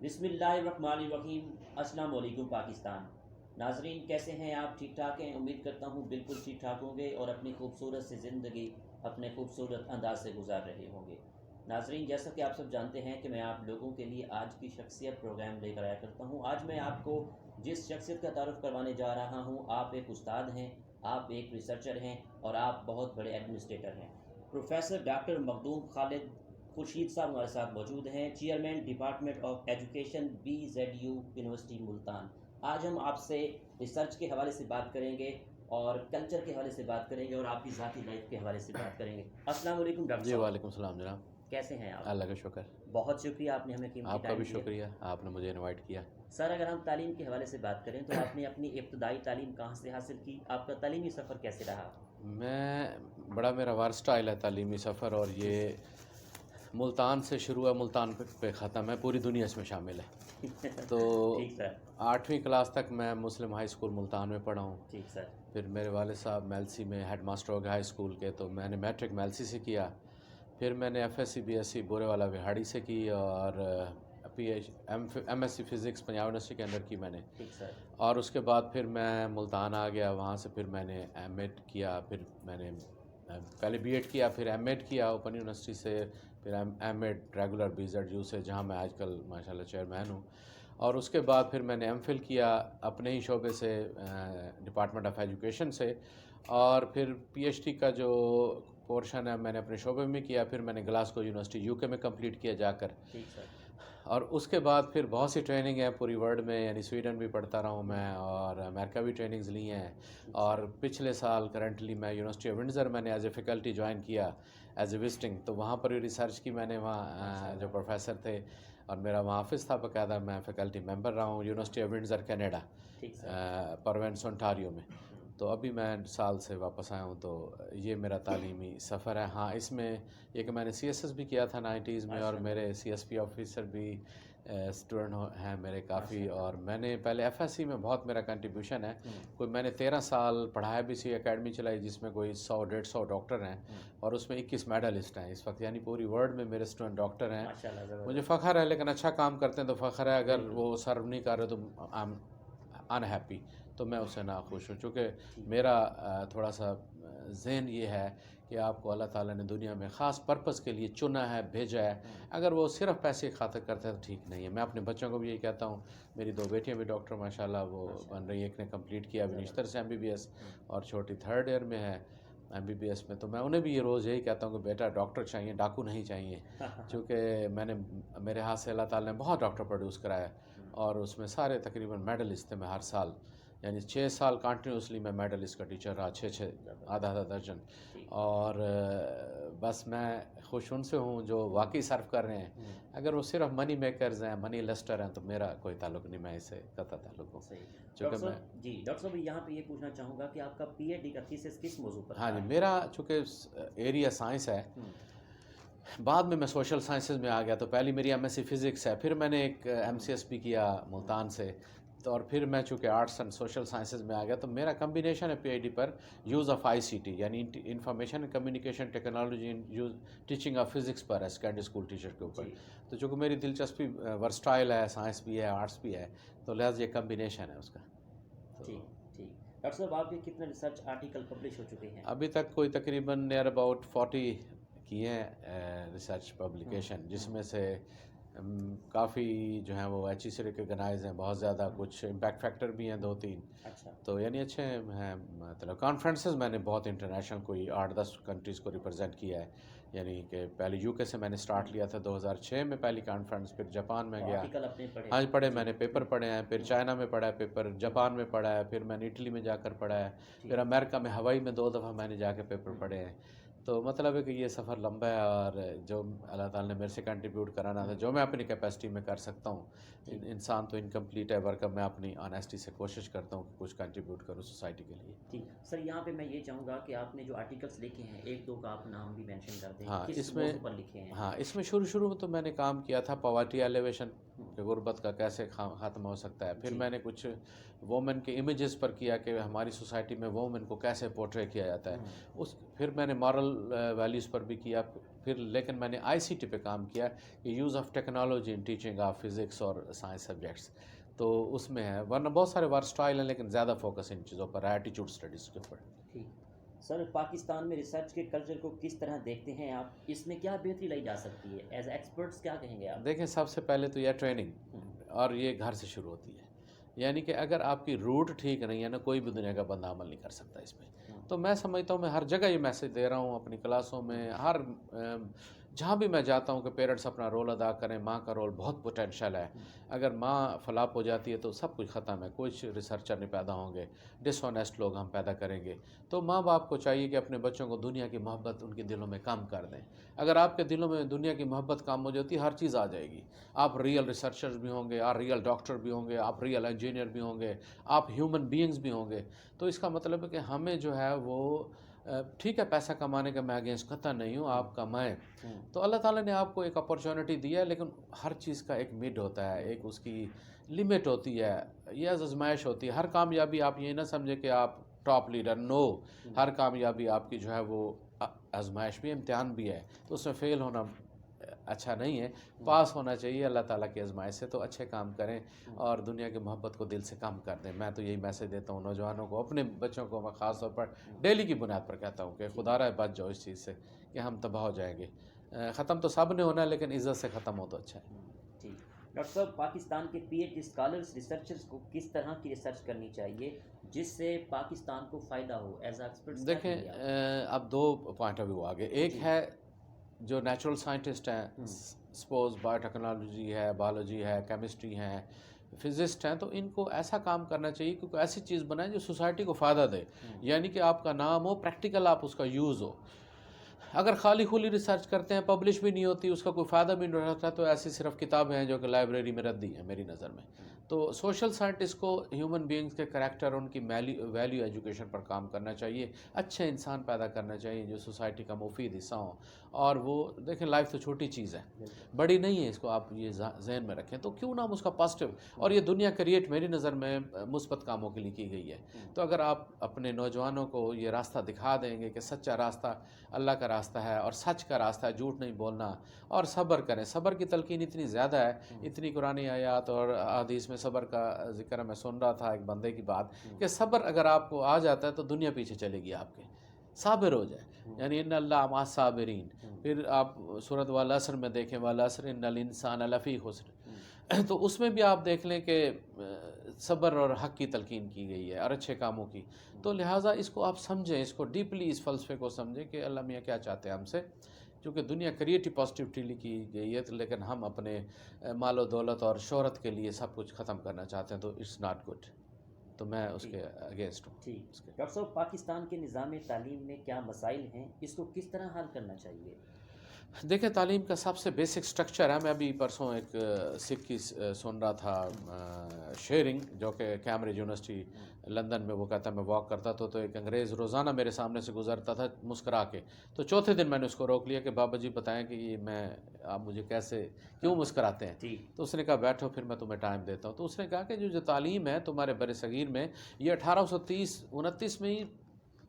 بسم اللہ الرحمن الرحیم۔ السلام علیکم پاکستان۔ ناظرین کیسے ہیں آپ؟ ٹھیک ٹھاک ہیں؟ امید کرتا ہوں بالکل ٹھیک ٹھاک ہوں گے اور اپنی خوبصورت سی زندگی اپنے خوبصورت انداز سے گزار رہے ہوں گے۔ ناظرین جیسا کہ آپ سب جانتے ہیں کہ میں آپ لوگوں کے لیے آج کی شخصیت پروگرام لے کر آیا کرتا ہوں۔ آج میں آپ کو جس شخصیت کا تعارف کروانے جا رہا ہوں، آپ ایک استاد ہیں، آپ ایک ریسرچر ہیں اور آپ بہت بڑے ایڈمنسٹریٹر ہیں۔ پروفیسر ڈاکٹر مخدوم خالد خورشید صاحب ہمارے ساتھ موجود ہیں، chairman department of education BZU university Multan. آج ہم آپ سے ریسرچ کے حوالے سے بات کریں گے اور کلچر کے حوالے سے بات کریں گے اور آپ کی ذاتی لائف کے حوالے سے بات کریں گے۔ السلام علیکم ڈاکٹر جی صاحب۔ وعلیکم السلام جناب۔ کیسے ہیں آپ؟ اللہ کا شکر۔ بہت شکریہ، آپ نے ہمیں قیمتی آپ کا ٹائم بھی دیا۔ شکریہ، آپ نے مجھے انوائٹ کیا۔ سر اگر ہم تعلیم کے حوالے سے بات کریں تو آپ نے اپنی ابتدائی تعلیم کہاں سے حاصل کی؟ آپ کا تعلیمی سفر کیسے رہا؟ بڑا میرا وارسٹائل ہے تعلیمی سفر، اور یہ ملتان سے شروع ہے، ملتان پہ ختم ہے، پوری دنیا اس میں شامل ہے۔ تو ٹھیک سر۔ 8ویں کلاس تک میں مسلم ہائی اسکول ملتان میں پڑھا ہوں۔ ٹھیک سر۔ پھر میرے والد صاحب میلسی میں ہیڈ ماسٹر ہو گئے ہائی اسکول کے، تو میں نے میٹرک میلسی سے کیا۔ پھر میں نے FSc BSc بورے والا وہاڑی سے کی، اور MSc فزکس پنجاب یونیورسٹی کے اندر کی میں نے۔ ٹھیک سر۔ اور اس کے بعد پھر میں ملتان آ گیا، وہاں سے پھر میں نے M.Ed کیا، پھر میں نے پہلے B.Ed کیا، پھر M.Ed کیا اوپن یونیورسٹی سے، پھر M.Ed ریگولر BZU سے، جہاں میں آج کل ماشاءاللہ چیئرمین ہوں۔ اور اس کے بعد پھر میں نے M.Phil کیا اپنے ہی شعبے سے، ڈپارٹمنٹ آف ایجوکیشن سے، اور پھر PhD کا جو پورشن ہے میں نے اپنے شعبے میں کیا۔ پھر میں نے گلاسگو یونیورسٹی UK میں کمپلیٹ کیا جا کر۔ ٹھیک سر۔ اور اس کے بعد پھر بہت سی ٹریننگ ہے پوری ورلڈ میں، یعنی سویڈن بھی پڑھتا رہا ہوں میں، اور امریکہ بھی ٹریننگز لی ہیں۔ اور پچھلے سال کرنٹلی میں یونیورسٹی آف ونڈزر میں نے ایز اے فیکلٹی جوائن کیا ایز اے وزٹنگ، تو وہاں پر بھی ریسرچ کی میں نے، وہاں جو پروفیسر تھے اور میرا وہاں آفس تھا باقاعدہ، میں فیکلٹی ممبر رہا ہوں یونیورسٹی آف ونڈزر کینیڈا، ٹھیک سر۔ پروونس ontario میں۔ تو ابھی میں سال سے واپس آیا ہوں، تو یہ میرا تعلیمی سفر ہے۔ ہاں اس میں یہ کہ میں نے CSS بھی کیا تھا 90s میں، اور میرے CSP آفیسر بھی اسٹوڈنٹ ہیں میرے کافی، اور میں نے پہلے FSc میں بہت میرا کنٹریبیوشن ہے، کوئی میں نے 13 سال پڑھایا بھی، سی اکیڈمی چلائی جس میں کوئی 100-150 ڈاکٹر ہیں، اور اس میں 21 میڈلسٹ ہیں اس وقت، یعنی پوری ورلڈ میں میرے اسٹوڈنٹ ڈاکٹر ہیں۔ مجھے فخر ہے، لیکن اچھا کام کرتے ہیں تو فخر ہے، اگر وہ سرو نہیں کر رہے تو انہیپی، تو میں اس سے ناخوش ہوں، چونکہ میرا تھوڑا سا ذہن یہ ہے کہ آپ کو اللہ تعالیٰ نے دنیا میں خاص پرپس کے لیے چنا ہے، بھیجا ہے، اگر وہ صرف پیسے کی خاطر کرتے ہیں تو ٹھیک نہیں ہے۔ میں اپنے بچوں کو بھی یہی کہتا ہوں، میری 2 بیٹیاں بھی ڈاکٹر ماشاءاللہ وہ بن رہی ہیں، ایک نے کمپلیٹ کیا ابھی نشتر سے MBBS، اور چھوٹی 3rd ایئر میں ہے MBBS میں، تو میں انہیں بھی یہ روز یہی کہتا ہوں کہ بیٹا ڈاکٹر چاہیے، ڈاکو نہیں چاہیے، چونکہ میرے ہاتھ سے اللہ تعالیٰ نے بہت ڈاکٹر پروڈیوس کرایا، اور اس میں سارے تقریباً میڈلسٹ تھے۔ میں ہر سال یعنی 6 سال کنٹینیوسلی میں میڈلسٹ کا ٹیچر رہا، 6 آدھا درجن، اور بس میں خوش ان سے ہوں جو واقعی صرف کر رہے ہیں، اگر وہ صرف منی میکرز ہیں، منی لسٹر ہیں، تو میرا کوئی تعلق نہیں، میں اس سے قطع تعلق ہوں۔ ڈاکٹر صاحب یہاں پہ یہ پوچھنا چاہوں گا کہ آپ کا PhD کا تھیسس کس موضوع پر؟ ہاں جی، میرا چونکہ ایریا سائنس ہے، بعد میں سوشل سائنسز میں آ گیا، تو پہلی میری MSc فزکس ہے، پھر میں نے ایک MCS بھی کیا ملتان سے، تو اور پھر میں چونکہ آرٹس اینڈ سوشل سائنسز میں آ گیا، تو میرا کمبینیشن ہے PhD پر یوز آف ICT، یعنی information and communication technology use teaching of physics پر ہے، سیکنڈری اسکول ٹیچر کے اوپر۔ تو چونکہ میری دلچسپی ورسٹائل ہے، سائنس بھی ہے، آرٹس بھی ہے، تو لہٰذا یہ کمبینیشن ہے اس کا۔ ٹھیک ٹھیک۔ ڈاکٹر صاحب آپ کے کتنے ریسرچ آرٹیکل پبلش ہو چکے ہیں؟ ابھی تک کوئی تقریباً نیئر اباؤٹ 40 کیے ہیں ریسرچ پبلیکیشن، جس میں سے کافی جو ہیں وہ HEC ریکگنائز ہیں، بہت زیادہ، کچھ امپیکٹ فیکٹر بھی ہیں 2-3، تو یعنی اچھے ہیں۔ مطلب کانفرنسز میں نے بہت انٹرنیشنل کوئی 8-10 کنٹریز کو ریپرزینٹ کیا ہے، یعنی کہ پہلے UK سے میں نے سٹارٹ لیا تھا 2006 میں پہلی کانفرنس، پھر جاپان میں گیا، ہاں پڑھے میں نے، پیپر پڑھے ہیں، پھر چائنا میں پڑھا ہے پیپر، جاپان میں پڑھا ہے، پھر میں نے اٹلی میں جا کر پڑھا ہے، پھر امریکہ میں ہوائی میں 2 دفعہ میں نے جا کے پیپر پڑھے ہیں۔ تو مطلب ہے کہ یہ سفر لمبا ہے، اور جو اللہ تعالیٰ نے میرے سے کنٹریبیوٹ کرانا تھا، جو میں اپنی کیپیسٹی میں کر سکتا ہوں، انسان تو انکمپلیٹ ہے، ورکر میں اپنی آنیسٹی سے کوشش کرتا ہوں کہ کچھ کنٹریبیوٹ کروں سوسائٹی کے لیے۔ ٹھیک سر، یہاں پہ میں یہ چاہوں گا کہ آپ نے جو آرٹیکلس لکھے ہیں 1-2 کا آپ نام بھی مینشن کر دیں، کس موضوع پر لکھے ہیں؟ ہاں اس میں شروع میں تو میں نے کام کیا تھا پاورٹی ایلیویشن کہ غربت کا کیسے ختم ہو سکتا ہے. پھر جی. میں نے کچھ وومن کے امیجز پر کیا کہ ہماری سوسائٹی میں وومن کو کیسے پورٹرے کیا جاتا ہے. پھر میں نے مارل ویلیوز پر بھی کیا. پھر لیکن میں نے آئی سی ٹی پہ کام کیا کہ use of technology in teaching of physics اور سائنس سبجیکٹس. تو اس میں ہے، ورنہ بہت سارے ورسٹائل ہیں لیکن زیادہ فوکس ان چیزوں پر، ایٹیٹیوڈ اسٹڈیز کے اوپر. ٹھیک. سر، پاکستان میں ریسرچ کے کلچر کو کس طرح دیکھتے ہیں آپ؟ اس میں کیا بہتری لائی جا سکتی ہے؟ ایز ایکسپرٹس کیا کہیں گے آپ؟ دیکھیں، سب سے پہلے تو یہ ٹریننگ، اور یہ گھر سے شروع ہوتی ہے. یعنی کہ اگر آپ کی روٹ ٹھیک نہیں ہے نا، کوئی بھی دنیا کا بندہ عمل نہیں کر سکتا اس پہ. تو میں سمجھتا ہوں، میں ہر جگہ یہ میسیج دے رہا ہوں اپنی کلاسوں میں، ہر جہاں بھی میں جاتا ہوں کہ پیرنٹس اپنا رول ادا کریں. ماں کا رول بہت پوٹینشیل ہے. اگر ماں فلاپ ہو جاتی ہے تو سب کچھ ختم ہے. کچھ ریسرچر نہیں پیدا ہوں گے، ڈس آنیسٹ لوگ ہم پیدا کریں گے. تو ماں باپ کو چاہیے کہ اپنے بچوں کو دنیا کی محبت ان کے دلوں میں کم کر دیں. اگر آپ کے دلوں میں دنیا کی محبت کم ہو جاتی ہے، ہر چیز آ جائے گی. آپ ریئل ریسرچرز بھی ہوں گے، آپ ریئل ڈاکٹر بھی ہوں گے، آپ ریئل انجینئر بھی ہوں گے، آپ ہیومن بینگز بھی ہوں گے. تو اس کا مطلب ہے کہ ہمیں جو ہے وہ ٹھیک ہے، پیسہ کمانے کا میں اگینسٹ قطع نہیں ہوں، آپ کمائیں. تو اللہ تعالیٰ نے آپ کو ایک اپرچونٹی دی ہے، لیکن ہر چیز کا ایک مڈ ہوتا ہے، ایک اس کی لمٹ ہوتی ہے، یہ آزمائش ہوتی ہے. ہر کامیابی آپ یہ نہ سمجھے کہ آپ ٹاپ لیڈر، نو. ہر کامیابی آپ کی جو ہے وہ آزمائش بھی، امتحان بھی ہے. تو اس میں فیل ہونا اچھا نہیں ہے، پاس ہونا چاہیے اللہ تعالیٰ کی آزمائش سے. تو اچھے کام کریں اور دنیا کی محبت کو دل سے کم کر دیں. میں تو یہی میسیج دیتا ہوں نوجوانوں کو، اپنے بچوں کو میں خاص طور پر ڈیلی کی بنیاد پر کہتا ہوں کہ خدا رہے بچ جاؤ اس چیز سے کہ ہم تباہ ہو جائیں گے. ختم تو سب نے ہونا ہے، لیکن عزت سے ختم ہو تو اچھا ہے. ٹھیک. ڈاکٹر صاحب، پاکستان کے P H D scholars, researchers کو کس طرح کی ریسرچ کرنی چاہیے جس سے پاکستان کو فائدہ ہو؟ ایز ایکسپرٹس دیکھیں، اب دو پوائنٹ آف ویو آگے. ایک ہے جو نیچرل سائنٹسٹ ہیں، سپوز بایو ٹیکنالوجی ہے، بایولوجی ہے، کیمسٹری ہے، فزسٹ ہیں، تو ان کو ایسا کام کرنا چاہیے کہ کوئی ایسی چیز بنائیں جو سوسائٹی کو فائدہ دے. یعنی کہ آپ کا نام ہو، پریکٹیکل آپ اس کا یوز ہو. اگر خالی خولی ریسرچ کرتے ہیں، پبلش بھی نہیں ہوتی، اس کا کوئی فائدہ بھی نہیں رہتا، تو ایسی صرف کتابیں ہیں جو کہ لائبریری میں ردی ہیں میری نظر میں. تو سوشل سائنٹسٹ کو ہیومن بینگز کے کریکٹر، ان کی ویلیو ایجوکیشن پر کام کرنا چاہیے. اچھے انسان پیدا کرنا چاہیے جو سوسائٹی کا مفید حصہ ہوں. اور وہ دیکھیں، لائف تو چھوٹی چیز ہے، بڑی نہیں ہے، اس کو آپ یہ ذہن میں رکھیں. تو کیوں نہ ہم اس کا پازیٹیو، اور یہ دنیا کریٹ میری نظر میں مثبت کاموں کے لیے کی گئی ہے. تو اگر آپ اپنے نوجوانوں کو یہ راستہ دکھا دیں گے کہ سچا راستہ اللہ کا راستہ ہے اور سچ کا راستہ ہے، جھوٹ نہیں بولنا، اور صبر کریں. صبر کی تلقین اتنی زیادہ ہے، اتنی قرآن آیات اور حدیث میں صبر کا ذکر ہے. میں سن رہا تھا ایک بندے کی بات کہ صبر اگر آپ کو آ جاتا ہے تو دنیا پیچھے چلے گی آپ کے. صابر ہو جائے، یعنی ان اللہ مع الصابرین. پھر آپ سورۃ والعصر میں دیکھیں، والعصر ان الانسان لفی خسر، تو اس میں بھی آپ دیکھ لیں کہ صبر اور حق کی تلقین کی گئی ہے اور اچھے کاموں کی. تو لہٰذا اس کو آپ سمجھیں، اس کو ڈیپلی، اس فلسفے کو سمجھیں کہ اللہ میاں کیا چاہتے ہیں ہم سے. کیونکہ دنیا کریٹو پازیٹیوٹی کی گئی ہے، لیکن ہم اپنے مال و دولت اور شہرت کے لیے سب کچھ ختم کرنا چاہتے ہیں، تو اٹس ناٹ گڈ. تو میں اس کے اگینسٹ ہوں. ٹھیک. ڈاکٹر صاحب، پاکستان کے نظام تعلیم میں کیا مسائل ہیں؟ اس کو کس طرح حل کرنا چاہیے؟ دیکھیں، تعلیم کا سب سے بیسک سٹرکچر ہے. میں ابھی پرسوں ایک سکھ کی سن رہا تھا شیئرنگ، جو کہ کیمبرج یونیورسٹی لندن میں، وہ کہتا ہے میں واک کرتا تو ایک انگریز روزانہ میرے سامنے سے گزرتا تھا مسکرا کے. تو چوتھے دن میں نے اس کو روک لیا کہ بابا جی بتائیں کہ یہ آپ مجھے کیوں مسکراتے ہیں؟ تو اس نے کہا بیٹھو، پھر میں تمہیں ٹائم دیتا ہوں. تو اس نے کہا کہ جو تعلیم ہے تمہارے بر صغیر میں، یہ 1830-29 میں ہی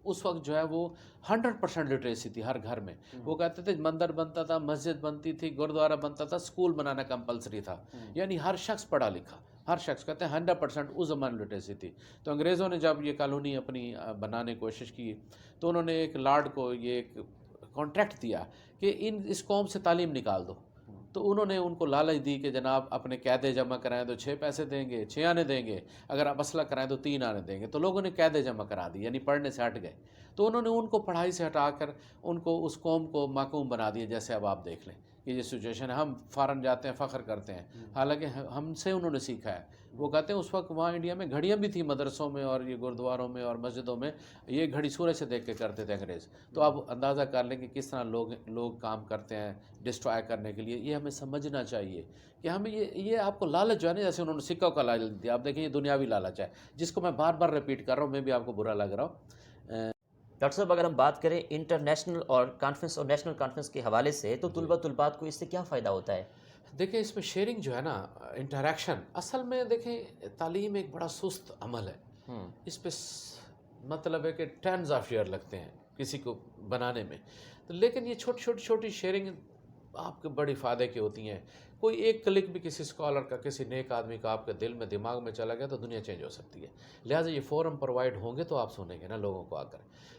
اس وقت جو ہے وہ 100% لٹریسی تھی ہر گھر میں. وہ کہتے تھے مندر بنتا تھا، مسجد بنتی تھی، گردوارہ بنتا تھا، اسکول بنانا کمپلسری تھا. یعنی ہر شخص پڑھا لکھا، ہر شخص. کہتے ہیں 100% اس زمانے لٹریسی تھی. تو انگریزوں نے جب یہ کالونی اپنی بنانے کی کوشش کی تو انہوں نے ایک لارڈ کو یہ ایک کانٹریکٹ دیا کہ اس قوم سے تعلیم نکال دو. تو انہوں نے ان کو لالچ دی کہ جناب اپنے قیدے جمع کرائیں تو 6 پیسے دیں گے، 6 آنے دیں گے، اگر آپ اسلحہ کرائیں تو 3 آنے دیں گے. تو لوگوں نے قیدے جمع کرا دی، یعنی پڑھنے سے ہٹ گئے. تو انہوں نے ان کو پڑھائی سے ہٹا کر ان کو اس قوم کو محکوم بنا دیا. جیسے اب آپ دیکھ لیں کہ یہ سچویشن ہے. ہم فارن جاتے ہیں، فخر کرتے ہیں، حالانکہ ہم سے انہوں نے سیکھا ہے. وہ کہتے ہیں اس وقت وہاں انڈیا میں گھڑیاں بھی تھیں مدرسوں میں اور یہ گردواروں میں اور مسجدوں میں. یہ گھڑی سورج سے دیکھ کے کرتے تھے انگریز. تو آپ اندازہ کر لیں کہ کس طرح لوگ کام کرتے ہیں ڈسٹرائے کرنے کے لیے. یہ ہمیں سمجھنا چاہیے کہ ہمیں یہ آپ کو لالچ جو ہے نا، جیسے انہوں نے سکوں کا لالچ دیا. آپ دیکھیں یہ دنیاوی لالچ ہے جس کو میں بار بار ریپیٹ کر رہا ہوں، میں بھی آپ کو برا لگ رہا ہوں. ڈاکٹر صاحب، اگر ہم بات کریں انٹرنیشنل اور کانفرنس اور نیشنل کانفرنس کے حوالے سے، تو طلباء طلبات کو اس سے کیا فائدہ ہوتا ہے؟ دیکھیں اس میں شیئرنگ جو ہے نا، انٹریکشن، اصل میں دیکھیں تعلیم ایک بڑا سست عمل ہے. اس پہ مطلب ہے کہ ٹینز آف ایئر لگتے ہیں کسی کو بنانے میں. تو لیکن یہ چھوٹی شیئرنگ آپ کے بڑی فائدے کی ہوتی ہیں. کوئی ایک کلک بھی کسی اسکالر کا، کسی نیک آدمی کا آپ کے دل میں دماغ میں چلا گیا تو دنیا چینج ہو سکتی ہے. لہٰذا یہ فورم پرووائڈ ہوں گے تو آپ سنیں گے نا لوگوں کو آ کر.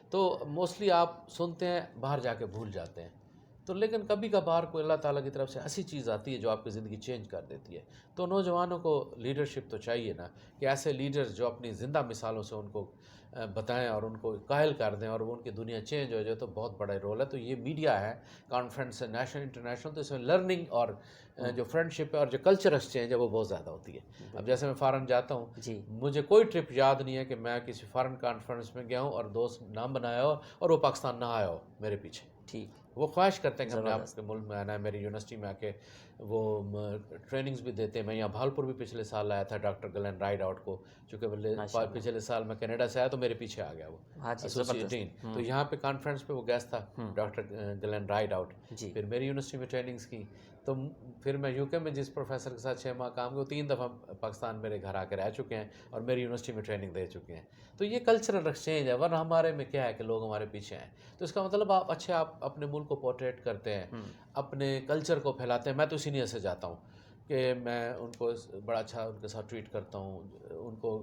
تو موسٹلی آپ سنتے ہیں، باہر جا کے بھول جاتے ہیں. تو لیکن کبھی کبھار کوئی اللہ تعالیٰ کی طرف سے ایسی چیز آتی ہے جو آپ کی زندگی چینج کر دیتی ہے. تو نوجوانوں کو لیڈرشپ تو چاہیے نا، کہ ایسے لیڈرز جو اپنی زندہ مثالوں سے ان کو بتائیں اور ان کو قائل کر دیں اور وہ ان کی دنیا چینج ہو جائے، تو بہت بڑا رول ہے. تو یہ میڈیا ہے، کانفرنس ہے نیشنل انٹرنیشنل، تو اس میں لرننگ اور جو فرینڈشپ ہے اور جو کلچر ایکسچینج ہے وہ بہت زیادہ ہوتی ہے. اب جیسے میں فارن جاتا ہوں، مجھے کوئی ٹرپ یاد نہیں ہے کہ میں کسی فارن کانفرنس میں گیا ہوں اور دوست نام بنایا ہو اور وہ پاکستان نہ آیا ہو میرے پیچھے. ٹھیک، وہ خواہش کرتے ہیں کہ ہم نے آپ کے ملک میں آنا ہے، میری یونیورسٹی میں آ کے وہ ٹریننگز بھی دیتے ہیں. میں یہاں بھالپور بھی پچھلے سال آیا تھا ڈاکٹر گلین رائڈ آؤٹ کو، چونکہ پچھلے سال میں کینیڈا سے آیا تو میرے پیچھے آ گیا وہ ایسوسیٹ ڈین. تو یہاں پہ کانفرنس پہ وہ گیسٹ تھا ڈاکٹر گلین رائڈ آؤٹ. پھر میری یونیورسٹی میں ٹریننگز کی. تو پھر میں یو کے میں جس پروفیسر کے ساتھ 6 ماہ کام کیا، 3 دفعہ پاکستان میرے گھر آ کے رہ چکے ہیں اور میری یونیورسٹی میں ٹریننگ دے چکے ہیں. تو یہ کلچرل ایکسچینج ہے. ورنہ ہمارے میں کیا ہے کہ لوگ ہمارے پیچھے ہیں. تو اس کا مطلب آپ اپنے ملک کو پورٹریٹ کرتے ہیں، اپنے کلچر کو پھیلاتے ہیں. میں تو اسی نیت سے جاتا ہوں کہ میں ان کو بڑا اچھا ان کے ساتھ ٹریٹ کرتا ہوں، ان کو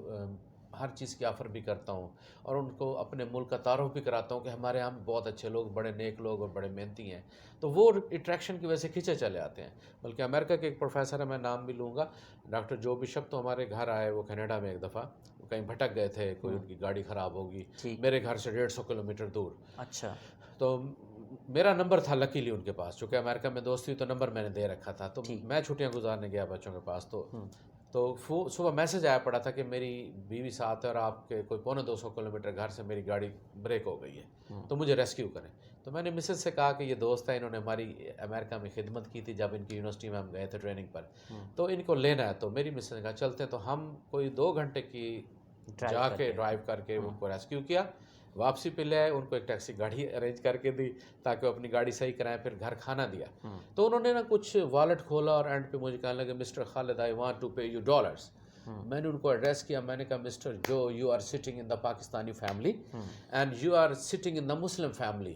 ہر چیز کی آفر بھی کرتا ہوں اور ان کو اپنے ملک کا تعارف بھی کراتا ہوں کہ ہمارے یہاں بہت اچھے لوگ، بڑے نیک لوگ اور بڑے محنتی ہیں. تو وہ اٹریکشن کی وجہ سے کھینچے چلے آتے ہیں. بلکہ امریکہ کے ایک پروفیسر ہے، میں نام بھی لوں گا، ڈاکٹر جو بشپ، تو ہمارے گھر آئے. وہ کینیڈا میں ایک دفعہ کہیں بھٹک گئے تھے، کوئی ان کی گاڑی خراب ہوگی میرے گھر سے 150 کلومیٹر دور. اچھا. تو میرا نمبر تھا لکیلی ان کے پاس، چونکہ امریکہ میں دوستی تو نمبر میں نے دے رکھا تھا. تو میں چھٹیاں گزارنے گیا بچوں کے پاس. تو صبح میسج آیا پڑا تھا کہ میری بیوی ساتھ ہے اور آپ کے کوئی 250 کلومیٹر گھر سے میری گاڑی بریک ہو گئی ہے، تو مجھے ریسکیو کریں. تو میں نے مسز سے کہا کہ یہ دوست ہے، انہوں نے ہماری امریکہ میں خدمت کی تھی جب ان کی یونیورسٹی میں ہم گئے تھے ٹریننگ پر، تو ان کو لینا ہے. تو میری مسز نے کہا چلتے ہیں. تو ہم کوئی 2 گھنٹے کی جا کے ڈرائیو کر کے ان کو ریسکیو کیا. واپسی پہ لے آئے، ان کو ایک ٹیکسی گاڑی ارینج کر کے دی تاکہ وہ اپنی گاڑی صحیح کرائیں. پھر گھر کھانا دیا. تو انہوں نے نا کچھ والیٹ کھولا اور اینڈ پہ مجھے کہنے لگے mister Khalid I want to pay you dollars. میں نے ان کو ایڈریس کیا. میں نے کہا mister Joe, you are sitting in the Pakistani family and you are sitting in the Muslim family.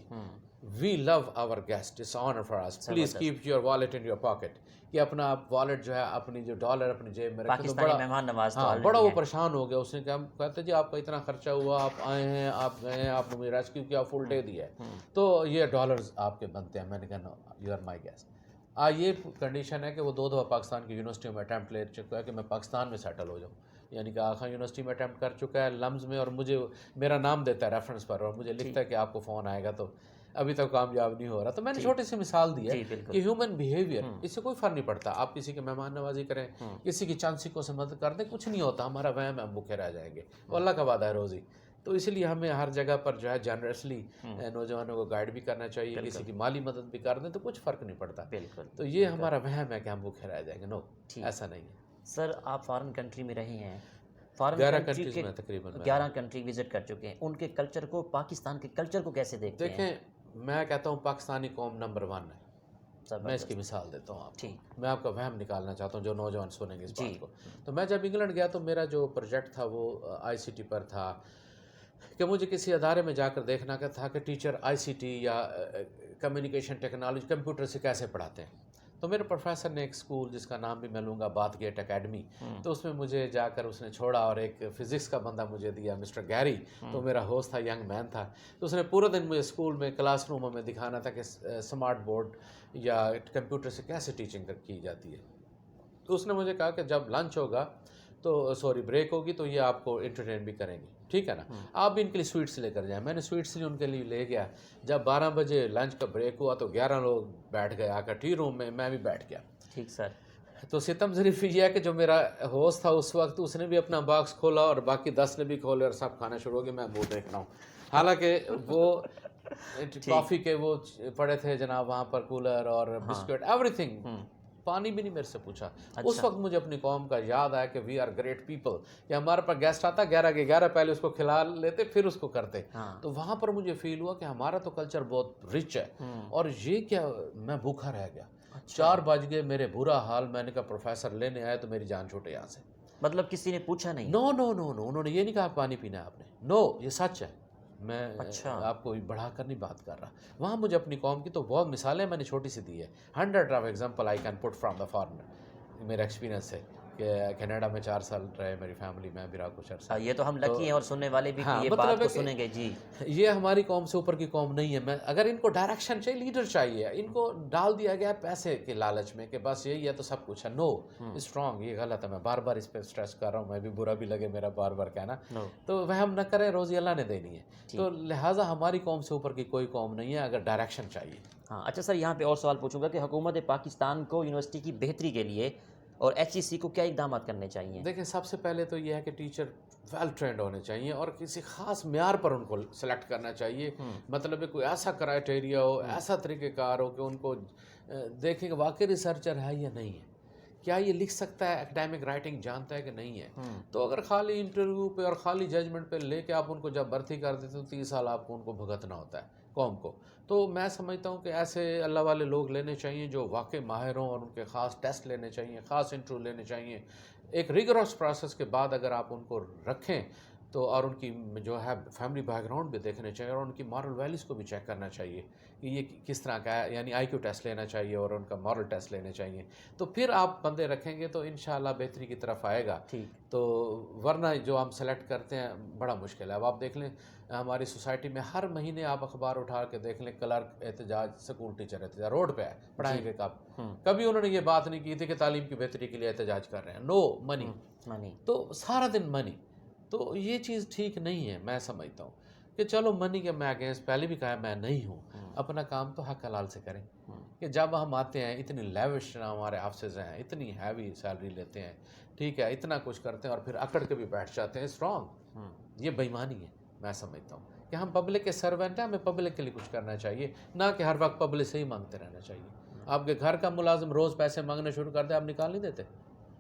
We love our guest, it's honour for us, please keep your wallet in your pocket. کہ اپنا آپ wallet جو ہے، اپنی جو dollar اپنی جیب میں رکھے. تو بڑا وہ پریشان ہو گیا. اس نے کہا، کہتے جی آپ کا اتنا خرچہ ہوا، آپ آئے ہیں، آپ گئے ہیں، آپ نے مجھے ریسکیو کیا، فل ڈے دیا ہے، تو یہ ڈالرز آپ کے بنتے ہیں. میں نے کہا نو، یو آر مائی گیسٹ. یہ کنڈیشن ہے کہ وہ 2 دفعہ پاکستان کی یونیورسٹیوں میں اٹیمپٹ لے چکا ہے کہ میں پاکستان میں سیٹل ہو جاؤں. یعنی کہ آخر یونیورسٹی میں اٹیمپٹ کر چکا ہے لمز میں، اور مجھے میرا نام دیتا ہے ریفرنس پر اور مجھے لکھتا ہے کہ آپ کو فون آئے گا. تو ابھی تک کامیاب نہیں ہو رہا. تو میں نے چھوٹی سی مثال دی ہے کہ ہیومن بیہیویئر، اس سے کوئی فرق نہیں پڑتا. آپ کسی کے مہمان نوازی کریں، کسی کی چاند سکوں سے مدد کر دیں، کچھ نہیں ہوتا. ہمارا وہم ہے ہم بھوکے رہ جائیں گے، وہ اللہ کا وعدہ ہے روزی. تو اس لیے ہمیں ہر جگہ پر جو ہے جنرسلی نوجوانوں کو گائیڈ بھی کرنا چاہیے. کسی کی مالی مدد بھی کر دیں تو کچھ فرق نہیں پڑتا. تو یہ ہمارا وہم ہے کہ ہم بھوکے رہ جائیں گے. نو، ایسا نہیں ہے. سر آپ فارن کنٹری میں رہے ہیں، 11 کنٹریز میں تقریباً 11 کنٹری وزٹ کر چکے ہیں. ان کے کلچر کو، پاکستان کے کلچر کو کیسے دیکھتے ہیں؟ دیکھیں، میں کہتا ہوں پاکستانی قوم نمبر 1 ہے. میں اس کی مثال دیتا ہوں آپ کو. میں آپ کا وہم نکالنا چاہتا ہوں جو نوجوان سنیں گے اس بات کو. تو میں جب انگلینڈ گیا تو میرا جو پروجیکٹ تھا وہ آئی سی ٹی پر تھا کہ مجھے کسی ادارے میں جا کر دیکھنا تھا کہ ٹیچر آئی سی ٹی یا کمیونیکیشن ٹیکنالوجی، کمپیوٹر سے کیسے پڑھاتے ہیں. تو میرے پروفیسر نے ایک اسکول جس کا نام بھی میں لوں گا، بات گیٹ اکیڈمی، تو اس میں مجھے جا کر اس نے چھوڑا اور ایک فزکس کا بندہ مجھے دیا، مسٹر گیری. تو میرا ہوسٹ تھا، ینگ مین تھا. تو اس نے پورا دن مجھے اسکول میں کلاس روموں میں دکھانا تھا کہ اسمارٹ بورڈ یا کمپیوٹر سے کیسے ٹیچنگ کی جاتی ہے. تو اس نے مجھے کہا کہ جب لنچ ہوگا تو بریک ہوگی تو یہ آپ کو انٹرٹین بھی کریں گے، ٹھیک ہے نا، آپ بھی ان کے لیے سویٹس لے کر جائیں. میں نے سویٹس لی ان کے لیے لے گیا. جب 12 بجے لنچ کا بریک ہوا تو 11 لوگ بیٹھ گئے آ کر ٹی روم میں بھی بیٹھ گیا. ٹھیک سر. تو ستم ظریف یہ ہے کہ جو میرا ہوسٹ تھا اس وقت، اس نے بھی اپنا باکس کھولا اور باقی 10 نے بھی کھولے اور سب کھانا شروع ہو گیا. میں وہ دیکھ رہا ہوں، حالانکہ وہ کافی کے وہ پڑے تھے جناب وہاں پر، کولر اور بسکٹ، ایوری تھنگ. پانی بھی نہیں میرے سے پوچھا. اس وقت مجھے اپنی قوم کا یاد آیا کہ وی آر گریٹ پیپل، کہ ہمارے پاس گیسٹ آتا 11 کے 11 پہلے اس کو کھلا لیتے پھر اس کو کرتے. تو وہاں پر مجھے فیل ہوا کہ ہمارا تو کلچر بہت رچ ہے اور یہ کیا، میں بھوکا رہ گیا. 4 بج گئے، میرے برا حال، میں نے کہا پروفیسر لینے آئے تو میری جان چھوٹے یہاں سے. مطلب کسی نے پوچھا نہیں؟ نو نو نو نو، انہوں نے یہ نہیں کہا پانی پینا ہے آپ نے. نو، یہ سچ ہے، میں اچھا. آپ کو بڑھا کر نہیں بات کر رہا. وہاں مجھے اپنی قوم کی تو بہت مثالیں میں نے چھوٹی سی دی ہے. 100 of example I can put from the foreigner, میرا ایکسپیرینس ہے کہ کینیڈا میں 4 سال رہے میری فیملی، میں بھی رہا کچھ عرصہ. یہ تو ہم لکی ہیں اور سننے والے بھی کہ یہ مطلب بات ہے کو کہ سنیں گے. جی یہ ہماری قوم سے اوپر کی قوم نہیں ہے. میں اگر ان کو ڈائریکشن چاہیے، لیڈر چاہیے، ان کو ڈال دیا گیا پیسے کے لالچ میں کہ بس یہی ہے تو سب کچھ ہے. نو، اسٹرانگ، یہ غلط ہے. میں بار بار اس پہ اسٹریس کر رہا ہوں، میں بھی برا بھی لگے میرا بار بار کہنا، تو وہم نہ کریں، روزی اللہ نے دینی ہے. تو لہٰذا ہماری قوم سے اوپر کی کوئی قوم نہیں ہے اگر ڈائریکشن چاہیے. ہاں اچھا سر، یہاں پہ اور سوال پوچھوں گا کہ حکومت پاکستان کو یونیورسٹی کی بہتری کے لیے اور ایچ ای سی کو کیا اقدامات کرنے چاہیے؟ دیکھیں، سب سے پہلے تو یہ ہے کہ ٹیچر ویل ٹرینڈ ہونے چاہیے اور کسی خاص معیار پر ان کو سلیکٹ کرنا چاہیے. مطلب کوئی ایسا کرائٹیریا ہو، ایسا طریقہ کار ہو کہ ان کو دیکھیں کہ واقعی ریسرچر ہے یا نہیں ہے، کیا یہ لکھ سکتا ہے، اکیڈیمک رائٹنگ جانتا ہے کہ نہیں ہے. تو اگر خالی انٹرویو پہ اور خالی ججمنٹ پہ لے کے آپ ان کو جب بھرتی کر دیتے تو 30 سال آپ کو ان کو بھگتنا ہوتا ہے قوم کو. تو میں سمجھتا ہوں کہ ایسے اللہ والے لوگ لینے چاہیے جو واقع ماہر ہوں، اور ان کے خاص ٹیسٹ لینے چاہیے، خاص انٹرویو لینے چاہیے. ایک ریگرس پروسیس کے بعد اگر آپ ان کو رکھیں تو، اور ان کی جو ہے فیملی بیک گراؤنڈ بھی دیکھنے چاہیے اور ان کی مارل ویلیوز کو بھی چیک کرنا چاہیے کہ یہ کس طرح کا ہے. یعنی آئی کیو ٹیسٹ لینا چاہیے اور ان کا مارل ٹیسٹ لینے چاہیے. تو پھر آپ بندے رکھیں گے تو انشاءاللہ بہتری کی طرف آئے گا. تو ورنہ جو ہم سلیکٹ کرتے ہیں بڑا مشکل ہے. اب آپ دیکھ لیں ہماری سوسائٹی میں ہر مہینے آپ اخبار اٹھا کے دیکھ لیں، کلرک احتجاج، اسکول ٹیچر احتجاج، روڈ پہ ہے، پڑھائیں گے کب؟ کبھی انہوں نے یہ بات نہیں کی تھی کہ تعلیم کی بہتری کے لیے احتجاج کر رہے ہیں. نو منی، تو سارا دن منی. تو یہ چیز ٹھیک نہیں ہے. میں سمجھتا ہوں کہ چلو منی کے میں اگینسٹ پہلے بھی کہا میں نہیں ہوں. اپنا کام تو حق حلال سے کریں. کہ جب ہم آتے ہیں اتنی لیوش ہمارے آفسز ہیں، اتنی ہیوی سیلری لیتے ہیں، ٹھیک ہے، اتنا کچھ کرتے ہیں اور پھر اکڑ کے بھی بیٹھ جاتے ہیں اسٹرانگ. یہ بے ایمانی ہے. میں سمجھتا ہوں کہ ہم پبلک کے سرونٹ ہیں، ہمیں پبلک کے لیے کچھ کرنا چاہیے، نہ کہ ہر وقت پبلک سے ہی مانگتے رہنا چاہیے. آپ کے گھر کا ملازم روز پیسے مانگنے شروع کر دے، آپ نکال نہیں دیتے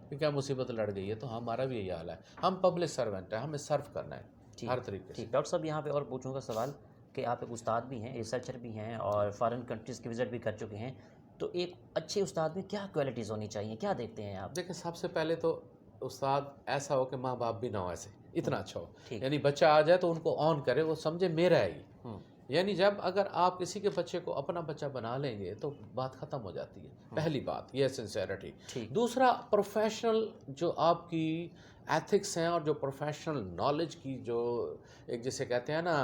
کہ کیا مصیبت لڑ گئی ہے. تو ہمارا بھی یہی حال ہے. ہم پبلک سرونٹ ہیں، ہمیں سرو کرنا ہے ہر طریقے سے. ڈاکٹر صاحب یہاں پہ اور پوچھوں گا سوال کہ آپ ایک استاد بھی ہیں، ریسرچر بھی ہیں اور فارن کنٹریز کی وزٹ بھی کر چکے ہیں، تو ایک اچھے استاد میں کیا کوالٹیز ہونی چاہیے، کیا دیکھتے ہیں آپ؟ دیکھیں، سب سے پہلے تو استاد ایسا ہو کہ ماں باپ بھی نہ ہو ایسے، اتنا اچھا ہو. یعنی بچہ آ جائے تو ان کو آن کرے، وہ سمجھے میرا ہے یہ. یعنی جب اگر آپ کسی کے بچے کو اپنا بچہ بنا لیں گے تو بات ختم ہو جاتی ہے. پہلی بات یہ سنسیئرٹی. دوسرا، پروفیشنل جو آپ کی ایتھکس ہیں اور جو پروفیشنل نالج کی جو ایک جسے کہتے ہیں نا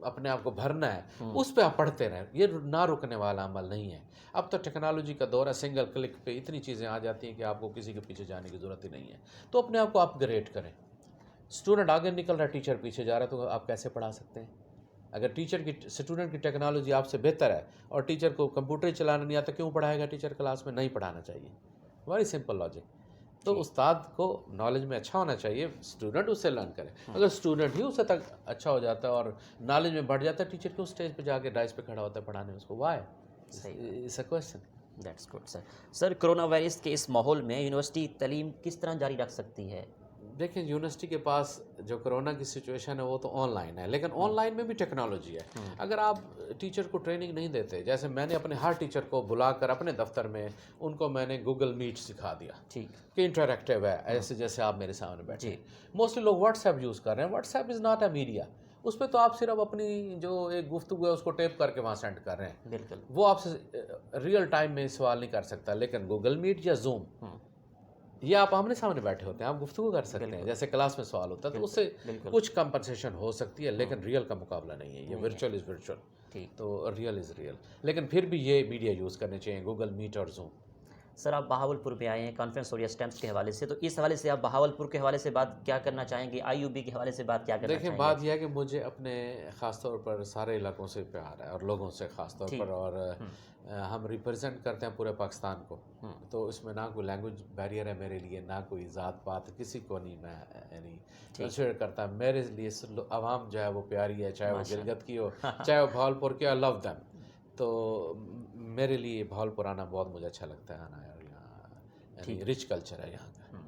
اپنے آپ کو بھرنا ہے، اس پہ آپ پڑھتے رہیں. یہ نہ رکنے والا عمل نہیں ہے. اب تو ٹیکنالوجی کا دور ہے، سنگل کلک پہ اتنی چیزیں آ جاتی ہیں کہ آپ کو کسی کے پیچھے جانے کی ضرورت ہی نہیں ہے. تو اپنے آپ کو اپ گریڈ کریں. اسٹوڈنٹ آگے نکل رہا ہے، ٹیچر پیچھے جا رہا ہے، تو آپ کیسے پڑھا سکتے ہیں؟ اگر ٹیچر کی اسٹوڈنٹ کی ٹیکنالوجی آپ سے بہتر ہے اور ٹیچر کو کمپیوٹر چلانا نہیں آتا، کیوں پڑھائے گا ٹیچر کلاس میں؟ نہیں پڑھانا چاہیے. Very simple logic. تو استاد کو نالج میں اچھا ہونا چاہیے، اسٹوڈنٹ اس سے لرن کرے. اگر اسٹوڈنٹ ہی اسے تک اچھا ہو جاتا ہے اور نالج میں بڑھ جاتا ہے، ٹیچر کیوں اسٹیج پہ جا کے ڈائس پہ کھڑا ہوتا ہے پڑھانے اس کو؟ Why? It's a question. That's good sir. Sir, corona virus کے اس ماحول میں یونیورسٹی تعلیم کس طرح جاری رکھ سکتی ہے؟ دیکھیں، یونیورسٹی کے پاس جو کرونا کی سچویشن ہے وہ تو آن لائن ہے، لیکن آن لائن میں بھی ٹیکنالوجی ہے. اگر آپ ٹیچر کو ٹریننگ نہیں دیتے، جیسے میں نے اپنے ہر ٹیچر کو بلا کر اپنے دفتر میں ان کو میں نے گوگل میٹ سکھا دیا کہ انٹریکٹیو ہے، ایسے جیسے آپ میرے سامنے بیٹھے. موسٹلی لوگ واٹس ایپ یوز کر رہے ہیں. WhatsApp is not a media. اس پہ تو آپ صرف اپنی جو ایک گفتگو ہے اس کو ٹیپ کر کے وہاں سینڈ کر رہے ہیں. بالکل. وہ آپ سے ریئل ٹائم میں سوال نہیں کر سکتا. لیکن گوگل میٹ یا زوم، یہ آپ آمنے سامنے بیٹھے ہوتے ہیں، آپ گفتگو کر سکتے ہیں جیسے کلاس میں سوال ہوتا ہے. تو اس سے کچھ کمپنسیشن ہو سکتی ہے، لیکن ریئل کا مقابلہ نہیں ہے. یہ ورچوئل از ورچوئل، تو ریئل از ریئل. لیکن پھر بھی یہ میڈیا یوز کرنے چاہیے، گوگل میٹ اور زوم. سر، آپ بہاولپور پہ آئے ہیں کانفرنس ہو رہی ہے اسٹیمپس کے حوالے سے، تو اس حوالے سے آپ بہاولپور کے حوالے سے بات کیا کرنا چاہیں گے؟ آئی یو بی کے حوالے سے بات کیا کرنا چاہیں گے؟ دیکھیں، بات یہ ہے کہ مجھے اپنے خاص طور پر سارے علاقوں سے پیار ہے اور لوگوں سے خاص طور پر، اور ہم ریپرزینٹ کرتے ہیں پورے پاکستان کو. تو اس میں نہ کوئی لینگویج بیریئر ہے میرے لیے، نہ کوئی ذات پات، کسی کو نہیں میں یعنی کنسیڈر کرتا. میرے لیے عوام جو ہے وہ پیاری ہے، چاہے وہ گلگت کی ہو چاہے وہ بہاولپور کی. آئی لو دیم. تو میرے لیے بہاولپور آنا بہت مجھے اچھا لگتا ہے آنا، اور یہاں رچ کلچر ہے یہاں کا.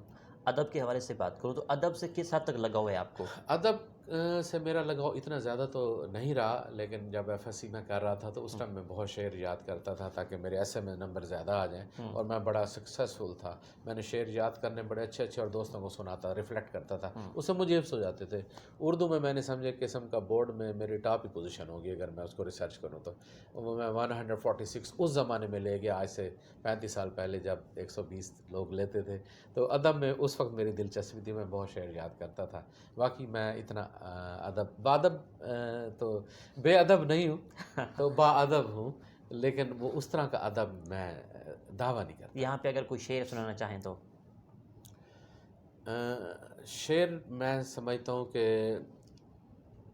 ادب کے حوالے سے بات کروں تو ادب سے کس حد تک لگاؤ ہے آپ کو؟ ادب سے میرا لگاؤ اتنا زیادہ تو نہیں رہا، لیکن جب FSC میں کر رہا تھا تو اس ٹائم میں بہت شعر یاد کرتا تھا تاکہ میرے ایسے میں نمبر زیادہ آ جائیں، اور میں بڑا سکسیسفل تھا. میں نے شعر یاد کرنے بڑے اچھے اچھے اور دوستوں کو سناتا، ریفلیکٹ کرتا تھا، اس سے مجھے حفظ ہو جاتے تھے. اردو میں نے سمجھے قسم کا بورڈ میں میری ٹاپ ہی پوزیشن ہوگی اگر میں اس کو ریسرچ کروں تو. وہ میں 146 اس زمانے میں لے گیا، آج سے 35 سال پہلے جب 120 لوگ لیتے تھے. تو ادب میں اس وقت میری دلچسپی تھی، میں بہت شعر یاد کرتا تھا. باقی میں اتنا بادب تو بے ادب نہیں ہوں، تو با ادب ہوں، لیکن وہ اس طرح کا ادب میں دعویٰ نہیں کرتا. یہاں پہ اگر کوئی شعر سنانا چاہیں تو شعر میں سمجھتا ہوں کہ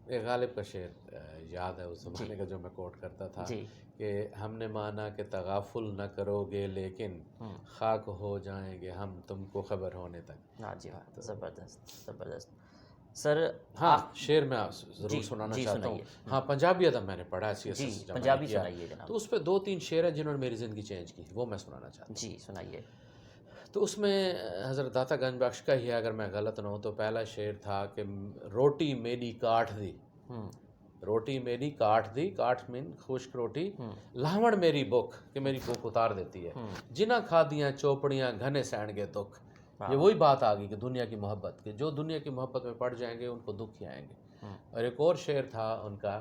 ایک غالب کا شعر یاد ہے اس زمانے کا جو میں کوٹ کرتا تھا کہ ہم نے مانا کہ تغافل نہ کرو گے لیکن خاک ہو جائیں گے ہم تم کو خبر ہونے تک. ہاں جی، ہاں، زبردست زبردست. سر ہاں شعر میں ضرور سنانا چاہتا ہوں. ہاں پنجابی ادب میں نے پڑھا ہے CSS جب پنجابی سنائیے جناب. تو اس پہ 2-3 شعر ہیں جنہوں نے میری زندگی چینج کی، وہ میں سنانا چاہتا ہوں. جی سنائیے. تو اس میں حضرت داتا گنج بخش کا ہی ہے اگر میں غلط نہ ہوں تو پہلا شعر تھا کہ روٹی میری کاٹ دی، روٹی میری کاٹ دی، کاٹ مین خشک روٹی، لاوڑ میری بھوک کہ میری بھوک اتار دیتی ہے، جنہ کھادیاں چوپڑیاں گھنے سین گے دکھ. یہ وہی بات آ گئی کہ دنیا کی محبت کہ جو دنیا کی محبت میں پڑ جائیں گے ان کو دکھ ہی آئیں گے. اور ایک اور شعر تھا ان کا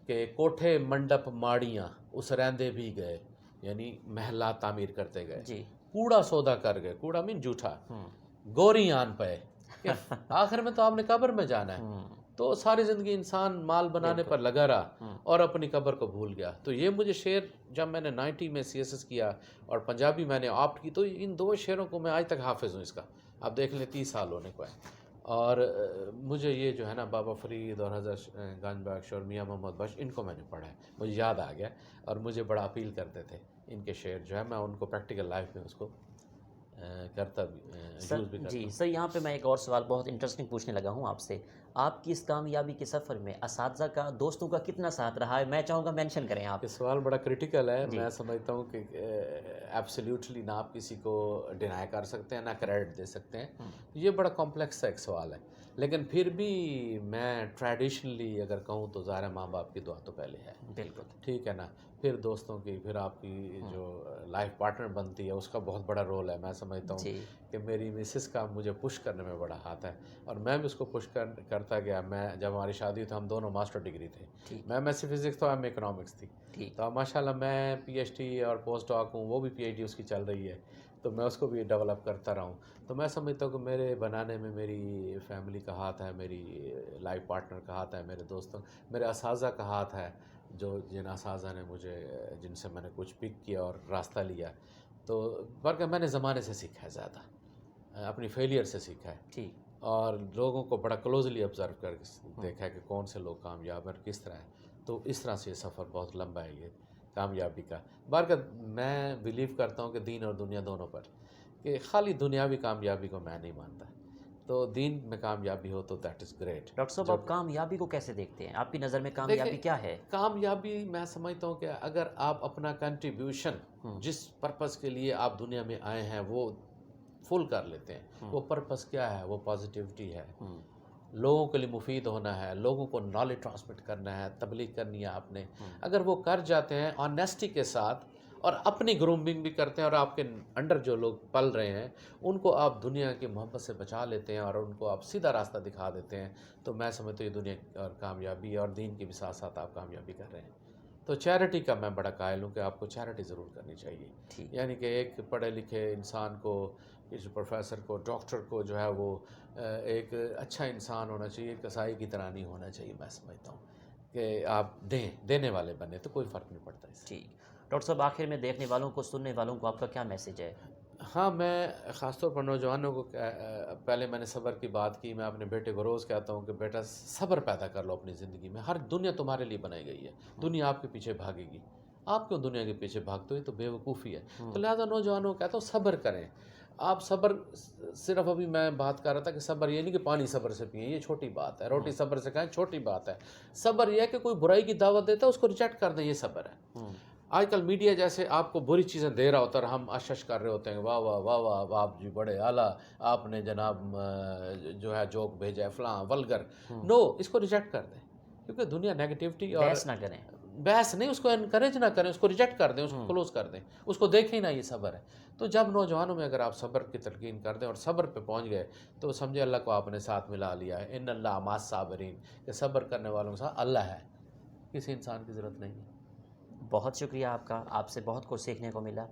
کہ کوٹھے منڈپ ماڑیاں اس رہندے بھی گئے، یعنی محلات تعمیر کرتے گئے، کوڑا سودا کر گئے، کوڑا مین جھوٹا، گوری آن پے کہ آخر میں تو آپ نے قبر میں جانا ہے. تو ساری زندگی انسان مال بنانے پر لگا رہا اور اپنی قبر کو بھول گیا. تو یہ مجھے شعر جب میں نے 90 میں CSS کیا اور پنجابی میں نے آپٹ کی تو ان 2 شعروں کو میں آج تک حافظ ہوں. اس کا آپ دیکھ لیں 30 سال ہونے کو ہے. اور مجھے یہ جو ہے نا بابا فرید اور حضرت گنج بخش اور میاں محمد بخش ان کو میں نے پڑھا ہے، مجھے یاد آ گیا اور مجھے بڑا اپیل کرتے تھے ان کے شعر جو ہے، میں ان کو پریکٹیکل لائف میں اس کو کرتا بھی یوز بھی کرتا. جی سر یہاں پہ میں ایک اور سوال بہت انٹرسٹنگ پوچھنے لگا ہوں آپ سے. آپ کی اس کامیابی کے سفر میں اساتذہ کا، دوستوں کا کتنا ساتھ رہا ہے؟ میں چاہوں گا مینشن کریں آپ. یہ سوال بڑا کریٹیکل ہے. میں سمجھتا ہوں کہ ایبسلیوٹلی نہ آپ کسی کو ڈینائی کر سکتے ہیں نہ کریڈٹ دے سکتے ہیں. یہ بڑا کمپلیکس ایک سوال ہے، لیکن پھر بھی میں ٹریڈیشنلی اگر کہوں تو ظاہر ماں باپ کی دعا تو پہلے ہے. بالکل ٹھیک ہے نا، پھر دوستوں کی، پھر آپ کی جو لائف پارٹنر بنتی ہے اس کا بہت بڑا رول ہے. میں سمجھتا ہوں کہ میری مسز کا مجھے پش کرنے میں بڑا ہاتھ ہے اور میں بھی اس کو پش کرتا گیا. میں جب ہماری شادی تو ہم دونوں ماسٹر ڈگری تھے، میں ایس سی فزکس تھا، میں اکنامکس تھی. تو ماشاء اللہ میں PhD اور پوسٹ ڈاک ہوں، وہ بھی PhD اس کی چل رہی ہے، تو میں اس کو بھی ڈیولپ کرتا رہا ہوں. تو میں سمجھتا ہوں کہ میرے بنانے میں میری فیملی کا ہاتھ ہے، میری لائف پارٹنر کا ہاتھ ہے، میرے دوستوں، میرے اساتذہ کا ہاتھ ہے، جو جن اساتذہ نے مجھے، جن سے میں نے کچھ پک کیا اور راستہ لیا. تو بلکہ میں نے زمانے سے سیکھا ہے، زیادہ اپنی فیلئر سے سیکھا ہے اور لوگوں کو بڑا کلوزلی آبزرو کر دیکھا ہے کہ کون سے لوگ کامیاب ہیں اور کس طرح ہے. تو اس طرح سے یہ سفر بہت لمبا ہے یہ کامیابی کا. بلکہ میں بلیو کرتا ہوں کہ دین اور دنیا دونوں پر، کہ خالی دنیاوی کامیابی کو میں نہیں مانتا. تو دین میں کامیابی ہو تو دیٹ از گریٹ. ڈاکٹر صاحب آپ کامیابی کو کیسے دیکھتے ہیں؟ آپ کی نظر میں کامیابی کیا ہے؟ کامیابی میں سمجھتا ہوں کہ اگر آپ اپنا کنٹریبیوشن جس پرپس کے لیے آپ دنیا میں آئے ہیں وہ فل کر لیتے ہیں. وہ پرپس کیا ہے؟ وہ پازیٹیوٹی ہے، لوگوں کے لیے مفید ہونا ہے، لوگوں کو نالج ٹرانسمٹ کرنا ہے، تبلیغ کرنی ہے آپ نے. اگر وہ کر جاتے ہیں آنیسٹی کے ساتھ اور اپنی گرومنگ بھی کرتے ہیں اور آپ کے انڈر جو لوگ پل رہے ہیں ان کو آپ دنیا کی محبت سے بچا لیتے ہیں اور ان کو آپ سیدھا راستہ دکھا دیتے ہیں، تو میں سمجھتا ہوں یہ دنیا اور کامیابی اور دین کے بھی ساتھ ساتھ آپ کامیابی کر رہے ہیں. تو چیریٹی کا میں بڑا قائل ہوں کہ آپ کو چیریٹی ضرور کرنی چاہیے. یعنی کہ ایک پڑھے لکھے انسان کو، کسی پروفیسر کو، ڈاکٹر کو جو ہے وہ ایک اچھا انسان ہونا چاہیے، کسائی کی طرح نہیں ہونا چاہیے. میں سمجھتا ہوں کہ آپ دینے والے بنے تو کوئی فرق نہیں پڑتا اس سے. ٹھیک ڈاکٹر صاحب، آخر میں دیکھنے والوں کو، سننے والوں کو آپ کا کیا میسیج ہے؟ ہاں میں خاص طور پر نوجوانوں کو، پہلے میں نے صبر کی بات کی، میں اپنے بیٹے کو روز کہتا ہوں کہ بیٹا صبر پیدا کر لو اپنی زندگی میں. ہر دنیا تمہارے لیے بنائی گئی ہے، دنیا آپ کے پیچھے بھاگے گی. آپ کیوں دنیا کے پیچھے بھاگتے ہو؟ یہ تو بے وقوفی ہے. تو لہٰذا نوجوانوں کو کہتا ہوں صبر کریں. آپ صبر، صرف ابھی میں بات کر رہا تھا کہ صبر یہ نہیں کہ پانی صبر سے پئیں، یہ چھوٹی بات ہے. روٹی صبر سے کھائیں، چھوٹی بات ہے. صبر یہ ہے کہ کوئی برائی کی دعوت دیتا ہے اس کو ریجیکٹ کر دیں، یہ صبر ہے. آج کل میڈیا جیسے آپ کو بری چیزیں دے رہا ہوتا ہے اور ہم اشش کر رہے ہوتے ہیں، واہ واہ واہ واہ آپ جی بڑے اعلیٰ، آپ نے جناب جو ہے جوک بھیجا ہے فلاں ولگر. نو، اس کو ریجیکٹ کر دیں، کیونکہ دنیا نیگیٹیوٹی اور بحث نہ کریں. بحث نہیں، اس کو انکریج نہ کریں، اس کو ریجیکٹ کر دیں، اس کو کلوز کر دیں، اس کو دیکھیں ہی نہ یہ صبر ہے. تو جب نوجوانوں میں اگر آپ صبر کی تلقین کر دیں اور صبر پہ پہنچ گئے تو سمجھے اللہ کو آپ نے ساتھ ملا لیا ہے. ان اللہ مع الصابرین، کہ صبر کرنے والوں کے ساتھ اللہ ہے، کسی انسان کی ضرورت نہیں ہے. بہت شکریہ آپ کا، آپ سے بہت کچھ سیکھنے کو ملا.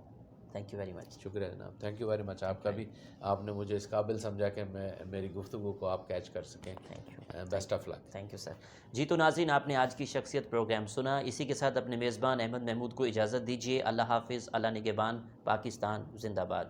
Thank you very much. شکریہ جناب، تھینک یو ویری مچ. آپ کا بھی، آپ نے مجھے اس قابل سمجھا کہ میں میری گفتگو کو آپ کیچ کر سکیں. Thank you. Best of luck. Thank you sir. جی تو ناظرین، آپ نے آج کی شخصیت پروگرام سنا. اسی کے ساتھ اپنے میزبان احمد محمود کو اجازت دیجیے. اللہ حافظ، اللہ نگہبان. پاکستان زندہ باد.